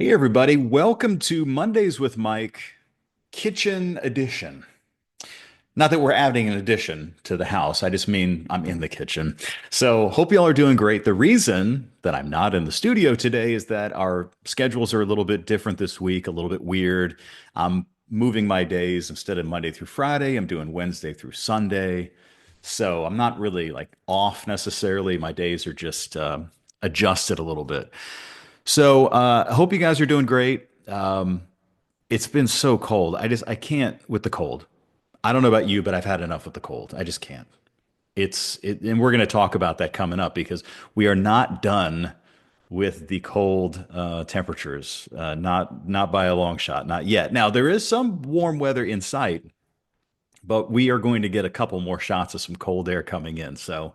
Hey, everybody. Welcome to Mondays with Mike Kitchen Edition. Not that we're adding an addition to the house. I just mean I'm in the kitchen. So, hope y'all are doing great. The reason that I'm not in the studio today is that our schedules are a little bit different this week, a little bit weird. I'm moving my days instead of Monday through Friday, I'm doing Wednesday through Sunday. So, I'm not really like off necessarily. My days are just adjusted a little bit. So, I hope you guys are doing great. It's been so cold. I can't with the cold. I don't know about you, but I've had enough with the cold. I just can't. And we're going to talk about that coming up because we are not done with the cold temperatures. Not by a long shot, not yet. Now there is some warm weather in sight, but we are going to get a couple more shots of some cold air coming in. So,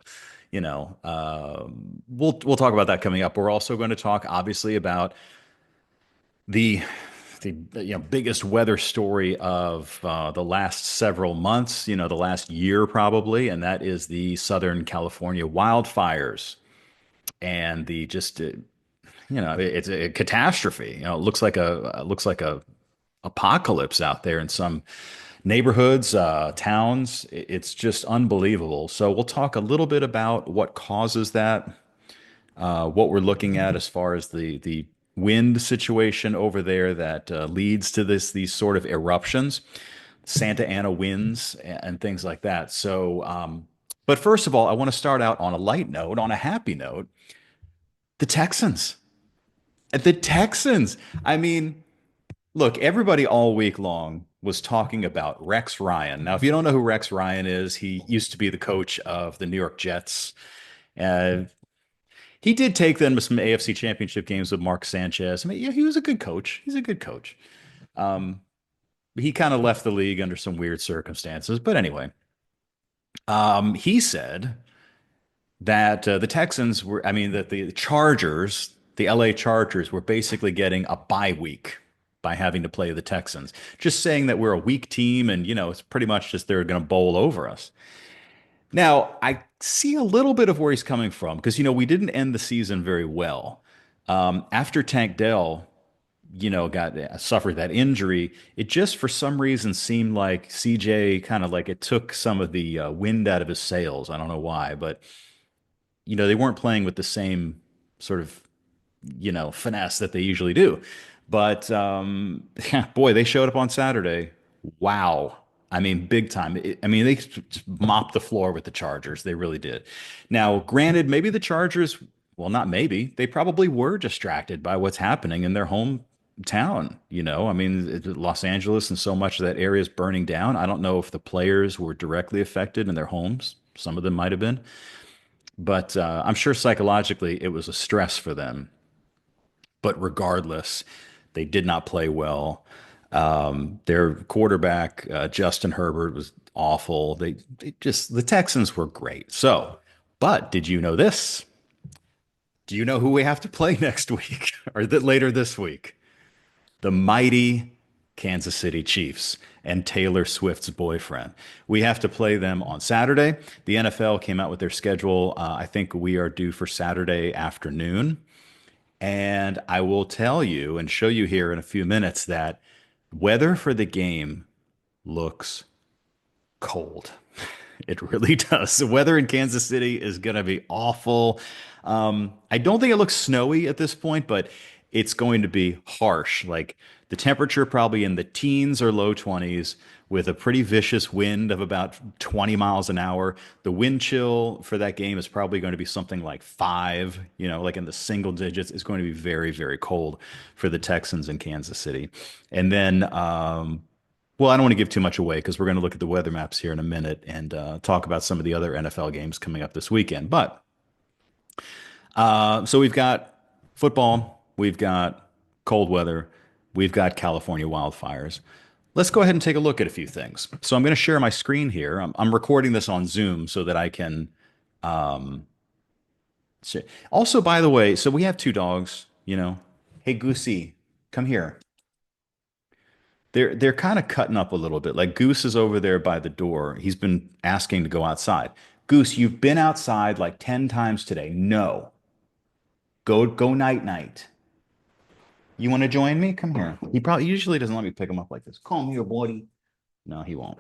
we'll talk about that coming up. We're also going to talk obviously about the the biggest weather story of the last several months, the last year probably, and that is the Southern California wildfires and the just it's a catastrophe. It looks like a apocalypse out there in some neighborhoods, towns. It's just unbelievable. So we'll talk a little bit about what causes that, what we're looking at as far as the wind situation over there that leads to these sort of eruptions, Santa Ana winds and things like that. So, but first of all, I want to start out on a light note, on a happy note. The Texans, the Texans. I mean, look, everybody all week long was talking about Rex Ryan. Now, if you don't know who Rex Ryan is, he used to be the coach of the New York Jets. Uh, He did take them to some AFC Championship games with Mark Sanchez. I mean, yeah, he was a good coach. He's a good coach. Um, he kind of left the league under some weird circumstances. But anyway, he said that the Texans were, I mean, that the Chargers, the LA Chargers, were basically getting a bye week by having to play the Texans. Just saying that we're a weak team and, it's pretty much just they're going to bowl over us. Now, I see a little bit of where he's coming from because, we didn't end the season very well. After Tank Dell, got suffered that injury, it just for some reason seemed like CJ kind of like it took some of the wind out of his sails. I don't know why, but they weren't playing with the same sort of finesse that they usually do. But boy, they showed up on Saturday. Wow. I mean, big time. I mean, they just mopped the floor with the Chargers. They really did. Now, granted, maybe the Chargers, well, not maybe, they probably were distracted by what's happening in their hometown. I mean, Los Angeles and so much of that area is burning down. I don't know if the players were directly affected in their homes. Some of them might have been, but I'm sure psychologically it was a stress for them. But regardless, they did not play well. Their quarterback, Justin Herbert, was awful. The Texans were great. So, but did you know this? Do you know who we have to play next week or later this week? The mighty Kansas City Chiefs and Taylor Swift's boyfriend. We have to play them on Saturday. The NFL came out with their schedule. I think we are due for Saturday afternoon. And I will tell you and show you here in a few minutes that weather for the game looks cold. It really does. The weather in Kansas City is going to be awful. I don't think it looks snowy at this point, but it's going to be harsh. Like the temperature probably in the teens or low 20s with a pretty vicious wind of about 20 miles an hour. The wind chill for that game is probably going to be something like five, like in the single digits. It's going to be very, very cold for the Texans in Kansas City. And then, well, I don't want to give too much away because we're going to look at the weather maps here in a minute and talk about some of the other NFL games coming up this weekend. But so we've got football, we've got cold weather, we've got California wildfires. Let's go ahead and take a look at a few things. So I'm going to share my screen here. I'm recording this on Zoom so that I can. Um, Also, by the way, so we have two dogs. Hey Goosey, come here. They're kind of cutting up a little bit. Like Goose is over there by the door. He's been asking to go outside. Goose, you've been outside like 10 times today. No. Go night night. You want to join me? Come here. He probably usually doesn't let me pick him up like this. Come here, buddy. No, he won't.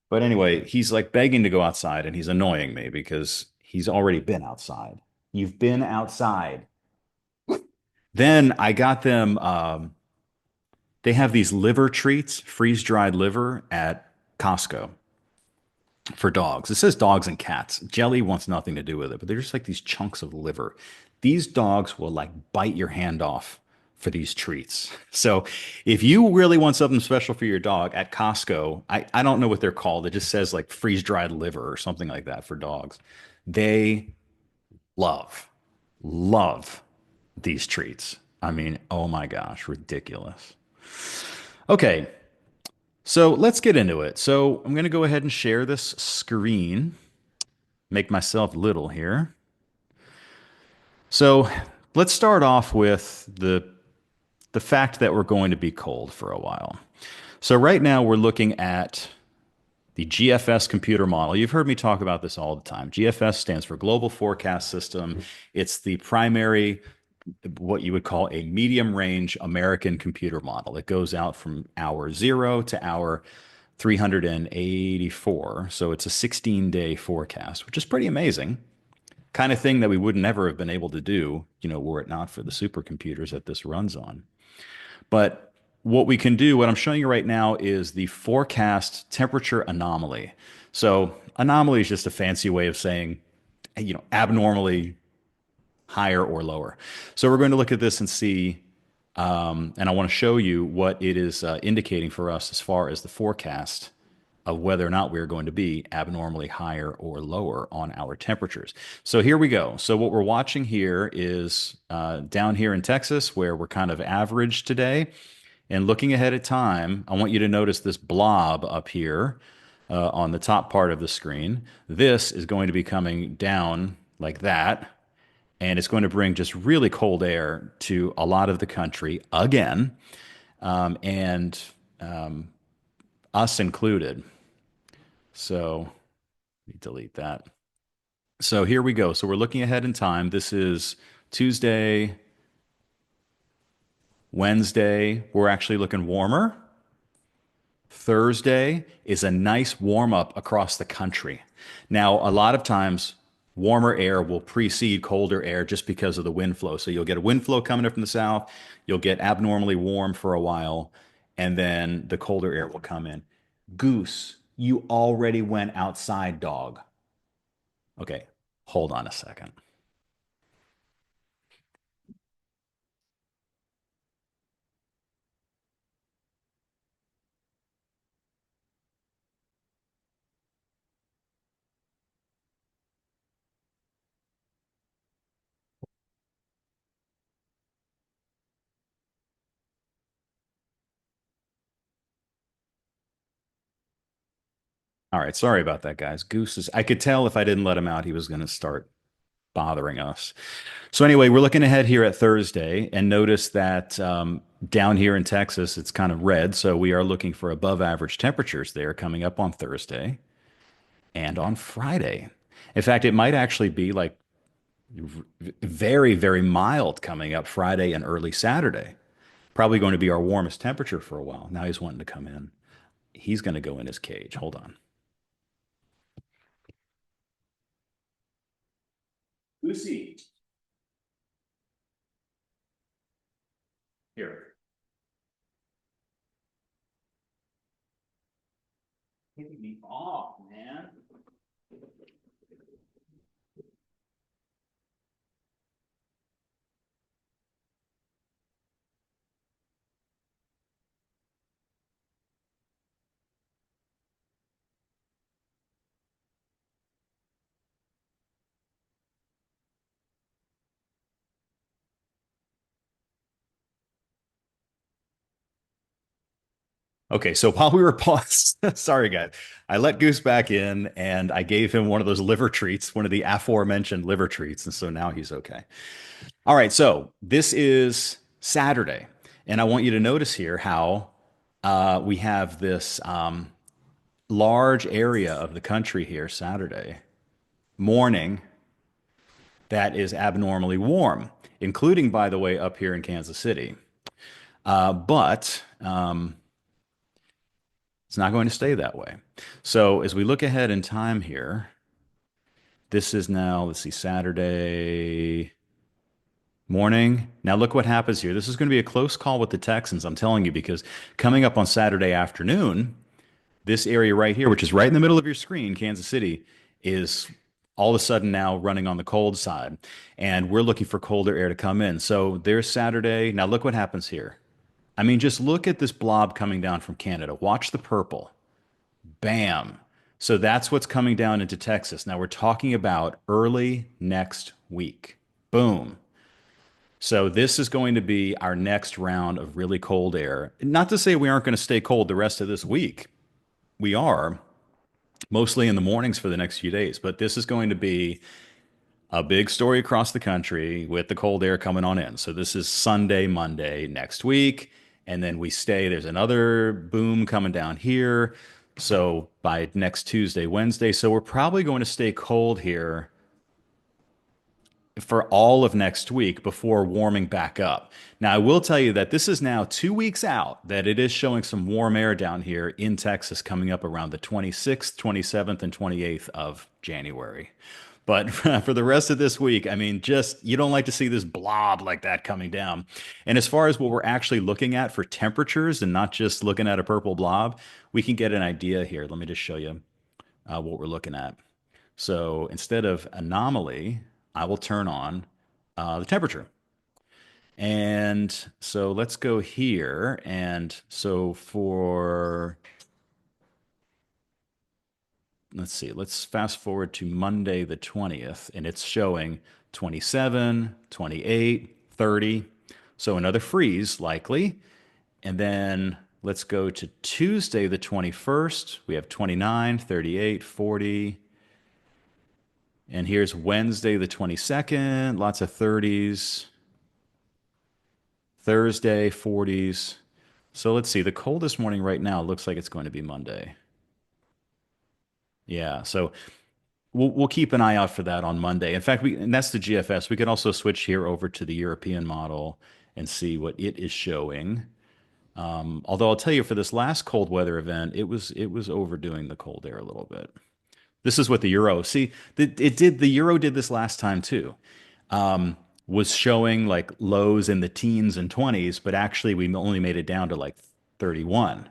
But anyway, he's like begging to go outside and he's annoying me because he's already been outside. You've been outside. Then I got them, they have these liver treats, freeze dried liver at Costco for dogs. It says dogs and cats. Jelly wants nothing to do with it, but they're just like these chunks of liver. These dogs will like bite your hand off for these treats. So if you really want something special for your dog at Costco, I don't know what they're called. It just says like freeze dried liver or something like that for dogs. They love, love these treats. I mean, oh my gosh, ridiculous. Okay, so let's get into it. So I'm going to go ahead and share this screen, make myself little here. So let's start off with the fact that we're going to be cold for a while. So right now we're looking at the GFS computer model. You've heard me talk about this all the time. GFS stands for Global Forecast System. It's the primary, what you would call a medium range American computer model. It goes out from hour zero to hour 384. So it's a 16-day forecast, which is pretty amazing. Kind of thing that we would never have been able to do, were it not for the supercomputers that this runs on. But what we can do, what I'm showing you right now, is the forecast temperature anomaly. So anomaly is just a fancy way of saying, abnormally higher or lower. So we're going to look at this and see, and I want to show you what it is indicating for us as far as the forecast of whether or not we're going to be abnormally higher or lower on our temperatures. So here we go. So what we're watching here is down here in Texas, where we're kind of average today. And looking ahead at time, I want you to notice this blob up here on the top part of the screen. This is going to be coming down like that, and it's going to bring just really cold air to a lot of the country again, and us included. So let me delete that. So here we go. So we're looking ahead in time. This is Tuesday, Wednesday. We're actually looking warmer. Thursday is a nice warm up across the country. Now, a lot of times, warmer air will precede colder air just because of the wind flow. So you'll get a wind flow coming up from the south, you'll get abnormally warm for a while, and then the colder air will come in. Goose, you already went outside, dog. Okay, hold on a second. All right, sorry about that, guys. Goose is, I could tell if I didn't let him out, he was going to start bothering us. So anyway, we're looking ahead here at Thursday and notice that down here in Texas, it's kind of red. So we are looking for above average temperatures there coming up on Thursday and on Friday. In fact, it might actually be like very, very mild coming up Friday and early Saturday. Probably going to be our warmest temperature for a while. Now he's wanting to come in. He's going to go in his cage. Hold on. Lucy, here. Getting me off, man. Okay, so while we were paused, sorry guys, I let Goose back in and I gave him one of those liver treats, one of the aforementioned liver treats, and so now he's okay. All right, so this is Saturday, and I want you to notice here how we have this large area of the country here Saturday morning that is abnormally warm. including, by the way, up here in Kansas City. But it's not going to stay that way. So as we look ahead in time here, this is now, let's see, Saturday morning. Now look what happens here. This is going to be a close call with the Texans, I'm telling you, because coming up on Saturday afternoon, this area right here, which is right in the middle of your screen, Kansas City, is all of a sudden now running on the cold side. And we're looking for colder air to come in. So there's Saturday. Now look what happens here. I mean, just look at this blob coming down from Canada. Watch the purple. Bam. So that's what's coming down into Texas. Now we're talking about early next week. Boom. So this is going to be our next round of really cold air. Not to say we aren't going to stay cold the rest of this week. We are, mostly in the mornings for the next few days, but this is going to be a big story across the country with the cold air coming on in. So this is Sunday, Monday next week, and then we stay. There's another boom coming down here. So by next Tuesday, Wednesday, so we're probably going to stay cold here for all of next week before warming back up. Now, I will tell you that this is now 2 weeks out that it is showing some warm air down here in Texas coming up around the 26th, 27th, and 28th of January. But for the rest of this week, I mean, just you don't like to see this blob like that coming down. And as far as what we're actually looking at for temperatures and not just looking at a purple blob, we can get an idea here. Let me just show you what we're looking at. So instead of anomaly, I will turn on the temperature. And so let's go here. And so for, let's see, let's fast forward to Monday the 20th, and it's showing 27, 28, 30. So another freeze likely. And then let's go to Tuesday the 21st. We have 29, 38, 40. And here's Wednesday the 22nd, lots of 30s. Thursday, 40s. So let's see. The coldest morning right now looks like it's going to be Monday. Yeah. So we'll keep an eye out for that on Monday. In fact, and that's the GFS. We can also switch here over to the European model and see what it is showing. Although I'll tell you, for this last cold weather event, it was overdoing the cold air a little bit. This is what the Euro. See, the Euro did this last time too. Was showing like lows in the teens and 20s, but actually we only made it down to like 31.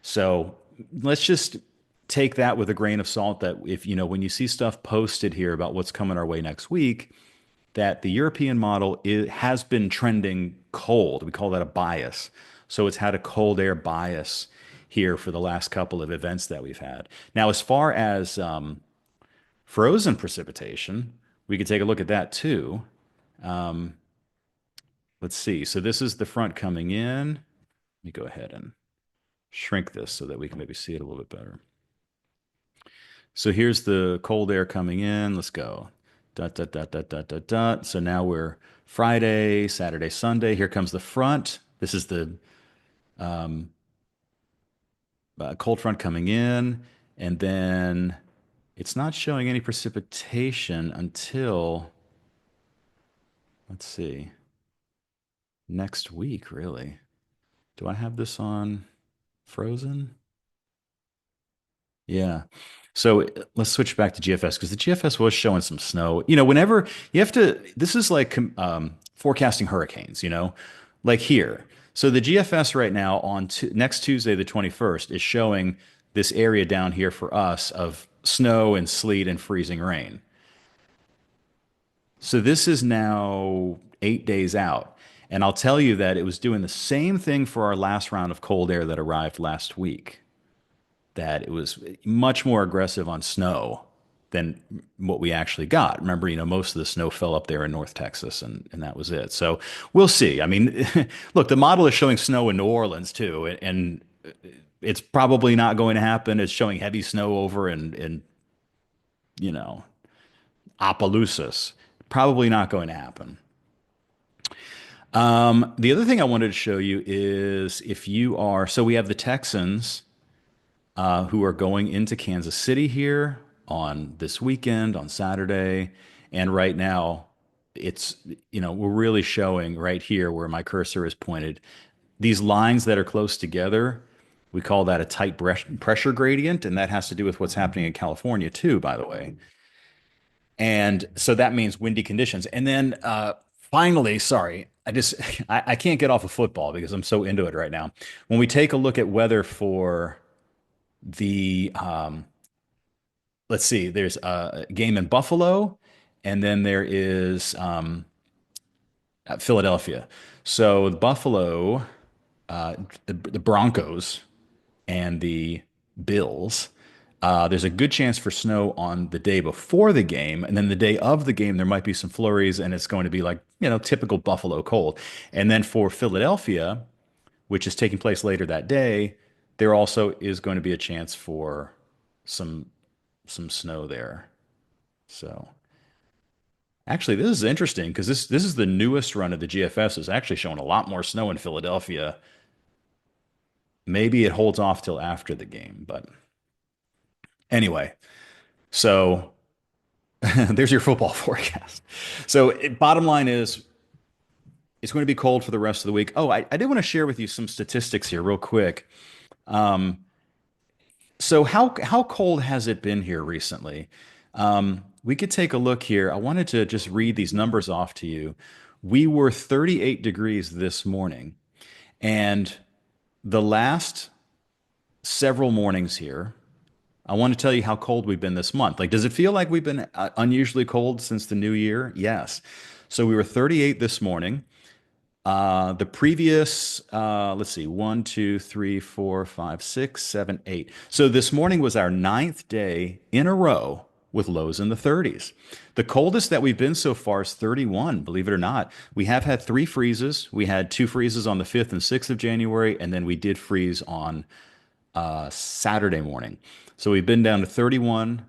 So let's just take that with a grain of salt that if, when you see stuff posted here about what's coming our way next week, that the European model has been trending cold. We call that a bias. So it's had a cold air bias here for the last couple of events that we've had. Now, as far as frozen precipitation, we could take a look at that too. Um, let's see. So this is the front coming in. Let me go ahead and shrink this so that we can maybe see it a little bit better. So here's the cold air coming in. Let's go. Dot, dot, dot, dot, dot, dot, dot. So now we're Friday, Saturday, Sunday. Here comes the front. This is the um, cold front coming in. And then it's not showing any precipitation until, let's see, next week, really. Do I have this on frozen? Yeah. So let's switch back to GFS because the GFS was showing some snow. Whenever you have to, this is like forecasting hurricanes, like here. So the GFS right now on next Tuesday, the 21st, is showing this area down here for us of snow and sleet and freezing rain. So this is now 8 days out. And I'll tell you that it was doing the same thing for our last round of cold air that arrived last week, that it was much more aggressive on snow than what we actually got. Remember, most of the snow fell up there in North Texas, and that was it. So we'll see. I mean, look, the model is showing snow in New Orleans too, and it's probably not going to happen. It's showing heavy snow over in you know, Opelousas. Probably not going to happen. The other thing I wanted to show you is if you are, so we have the Texans who are going into Kansas City here on this weekend, on Saturday. And right now, it's, we're really showing right here where my cursor is pointed. These lines that are close together, we call that a tight pressure gradient, and that has to do with what's happening in California too, by the way. And so that means windy conditions. And then finally, sorry, I can't get off of football because I'm so into it right now. When we take a look at weather for the let's see, there's a game in Buffalo, and then there is at Philadelphia. So Buffalo, the Broncos and the Bills. There's a good chance for snow on the day before the game, and then the day of the game there might be some flurries, and it's going to be like typical Buffalo cold. And then for Philadelphia, which is taking place later that day, there also is going to be a chance for some some snow there. So actually, this is interesting because this is the newest run of the GFS is actually showing a lot more snow in Philadelphia. Maybe it holds off till after the game, but anyway. So there's your football forecast. So bottom line is it's going to be cold for the rest of the week. Oh, I did want to share with you some statistics here real quick. Um, so how cold has it been here recently? We could take a look here. I wanted to just read these numbers off to you. We were 38 degrees this morning, and the last several mornings here, I want to tell you how cold we've been this month. Like, does it feel like we've been unusually cold since the new year? Yes. So we were 38 this morning. The previous, let's see, one, two, three, four, five, six, seven, eight. So this morning was our ninth day in a row with lows in the 30s. The coldest that we've been so far is 31, believe it or not. We have had three freezes. We had two freezes on the 5th and 6th of January, and then we did freeze on Saturday morning. So we've been down to 31,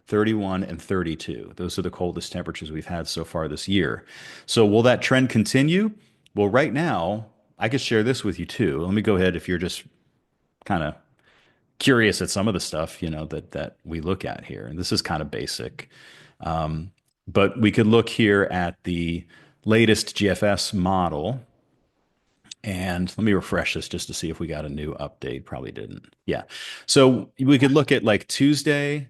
31, and 32. Those are the coldest temperatures we've had so far this year. So will that trend continue? Well, right now, I could share this with you too. Let me go ahead if you're just kind of curious at some of the stuff, that we look at here. And this is kind of basic. But we could look here at the latest GFS model. And let me refresh this just to see if we got a new update. Probably didn't. Yeah. So we could look at like Tuesday,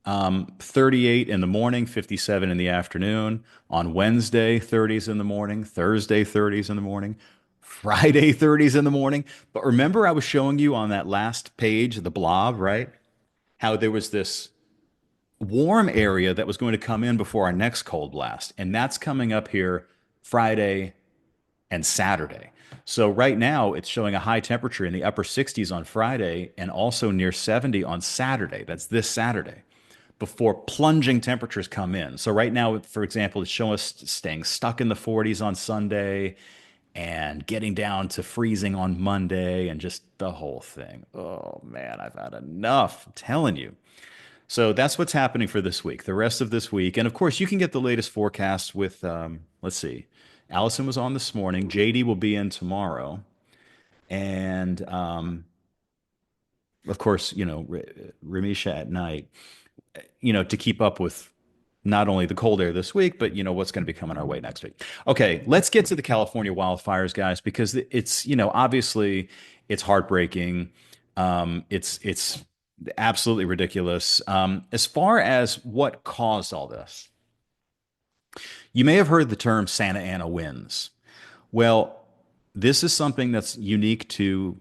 38 in the morning, 57 in the afternoon. On Wednesday, 30s in the morning. Thursday, 30s in the morning. Friday, 30s in the morning. But remember, I was showing you on that last page, the blob, right? How there was this warm area that was going to come in before our next cold blast. And that's coming up here Friday and Saturday. So right now it's showing a high temperature in the upper 60s on Friday and also near 70 on Saturday. That's this Saturday before plunging temperatures come in. So right now, for example, it's showing us staying stuck in the 40s on Sunday and getting down to freezing on Monday and just the whole thing. Oh man, I've had enough. I'm telling you. So that's what's happening for this week, the rest of this week. And of course, you can get the latest forecast with, let's see, Allison was on this morning. JD will be in tomorrow. And of course, Ramisha at night, to keep up with not only the cold air this week, but what's going to be coming our way next week. Okay, let's get to the California wildfires, guys, because it's obviously it's heartbreaking. It's absolutely ridiculous. As far as what caused all this, you may have heard the term Santa Ana winds. Well, this is something that's unique to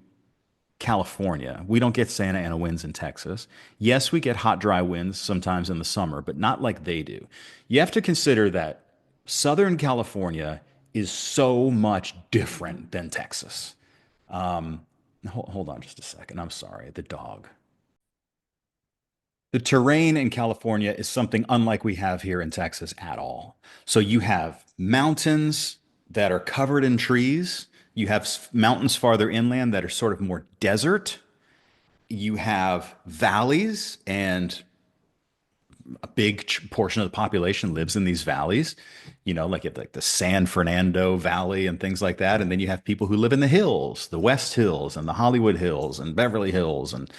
California. We don't get Santa Ana winds in Texas. Yes, we get hot, dry winds sometimes in the summer, but not like they do. You have to consider that Southern California is so much different than Texas. Hold on just a second. I'm sorry. The dog. The terrain in California is something unlike we have here in Texas at all. So you have mountains that are covered in trees. You have mountains farther inland that are sort of more desert. You have valleys, and a big portion of the population lives in these valleys. Like like the San Fernando Valley and things like that. And then you have people who live in the hills, the West Hills and the Hollywood Hills and Beverly Hills and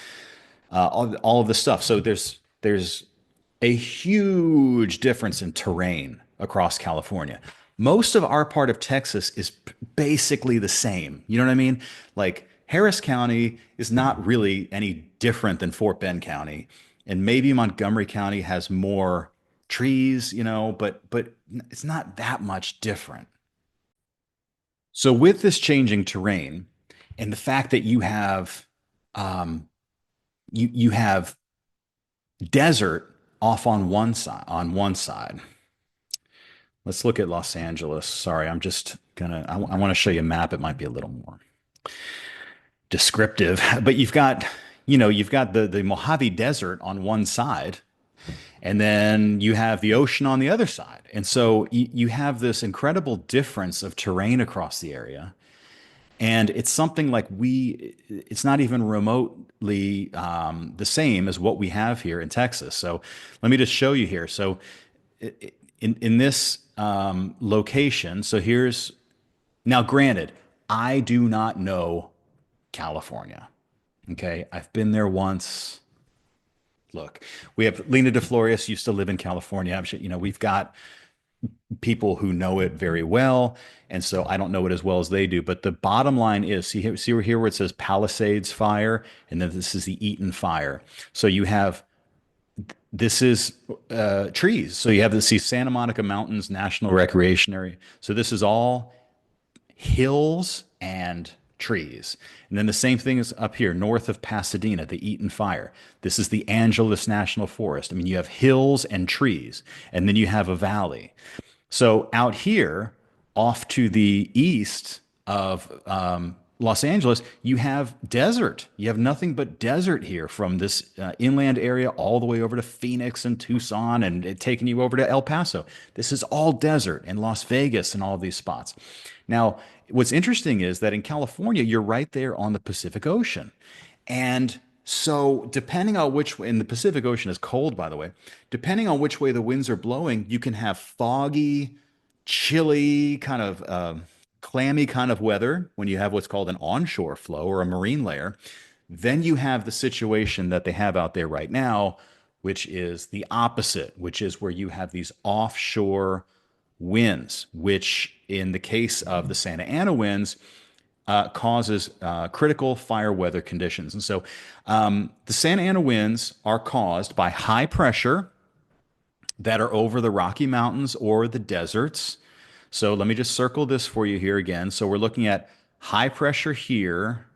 all of this stuff. So there's a huge difference in terrain across California. Most of our part of Texas is basically the same. You know what I mean? Like Harris County is not really any different than Fort Bend County, and maybe Montgomery County has more trees, but it's not that much different. So with this changing terrain and the fact that um, you have desert off on one side. Let's look at Los Angeles. Sorry, I'm just gonna I want to show you a map. It might be a little more descriptive, but you've got the Mojave Desert on one side, and then you have the ocean on the other side. And so you have this incredible difference of terrain across the area. And it's something like it's not even remotely the same as what we have here in Texas. So let me just show you here. So in this location, so here's now granted, I do not know California. Okay. I've been there once. Look, we have Lena DeFlorius used to live in California. I'm sure, we've got people who know it very well. And so I don't know it as well as they do. But the bottom line is see here where it says Palisades Fire, and then this is the Eaton Fire. So you have this is trees. So you have the Santa Monica Mountains National Recreation Area. So this is all hills and trees. And then the same thing is up here north of Pasadena, the Eaton Fire. This is the Angeles National Forest. I mean, you have hills and trees, and then you have a valley. So out here, off to the east of Los Angeles, you have desert. You have nothing but desert here from this inland area all the way over to Phoenix and Tucson and taking you over to El Paso. This is all desert and Las Vegas and all of these spots. Now, what's interesting is that in California, you're right there on the Pacific Ocean. And so, depending on which way, and the Pacific Ocean is cold, by the way, depending on which way the winds are blowing, you can have foggy, chilly, kind of clammy kind of weather when you have what's called an onshore flow or a marine layer. Then you have the situation that they have out there right now, which is the opposite, which is where you have these offshore winds, which in the case of the Santa Ana winds, causes critical fire weather conditions. And so the Santa Ana winds are caused by high pressure that are over the Rocky Mountains or the deserts. So let me just circle this for you here again. So we're looking at high pressure here.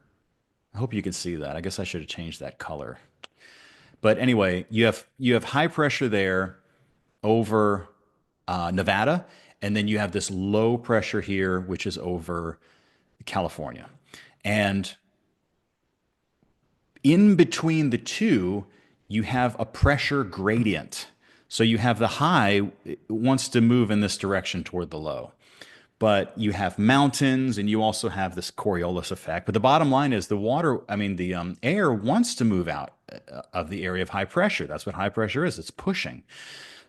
I hope you can see that. I guess I should have changed that color. But anyway, you have high pressure there over Nevada, and then you have this low pressure here, which is over California. And in between the two, you have a pressure gradient. So you have the high it wants to move in this direction toward the low. But you have mountains and you also have this Coriolis effect. But the bottom line is the air wants to move out of the area of high pressure. That's what high pressure is. It's pushing.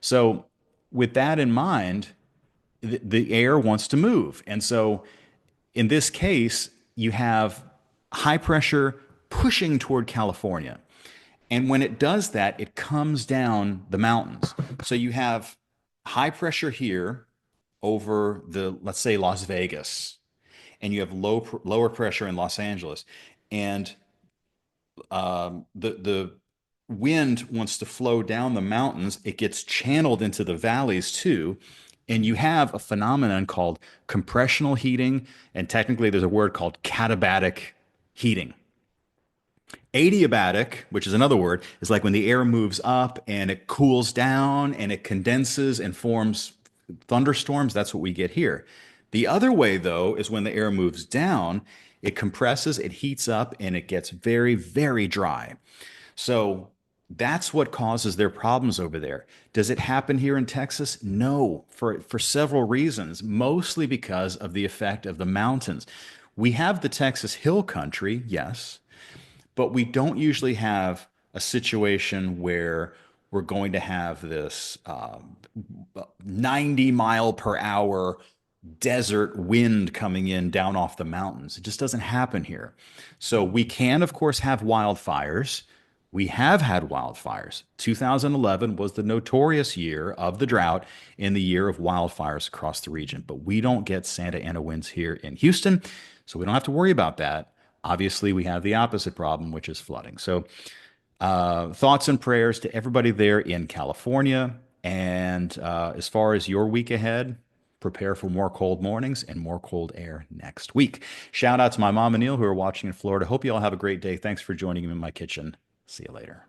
So with that in mind, the air wants to move. And so in this case, you have high pressure pushing toward California. And when it does that, it comes down the mountains. So you have high pressure here over let's say, Las Vegas, and you have lower pressure in Los Angeles. And the wind wants to flow down the mountains. It gets channeled into the valleys too. And you have a phenomenon called compressional heating. And technically, there's a word called katabatic heating. Adiabatic, which is another word, is like when the air moves up and it cools down and it condenses and forms thunderstorms. That's what we get here. The other way, though, is when the air moves down, it compresses, it heats up, and it gets very, very dry. So that's what causes their problems over there. Does it happen here in Texas? No, for several reasons, mostly because of the effect of the mountains. We have the Texas Hill Country, yes, but we don't usually have a situation where we're going to have this 90 mile per hour desert wind coming in down off the mountains. It just doesn't happen here. So we can, of course, have wildfires, We have had wildfires. 2011 was the notorious year of the drought in the year of wildfires across the region, but we don't get Santa Ana winds here in Houston, so we don't have to worry about that. Obviously, we have the opposite problem, which is flooding. So, thoughts and prayers to everybody there in California. And as far as your week ahead, prepare for more cold mornings and more cold air next week. Shout out to my mom and Neil who are watching in Florida. Hope you all have a great day. Thanks for joining me in my kitchen. See you later.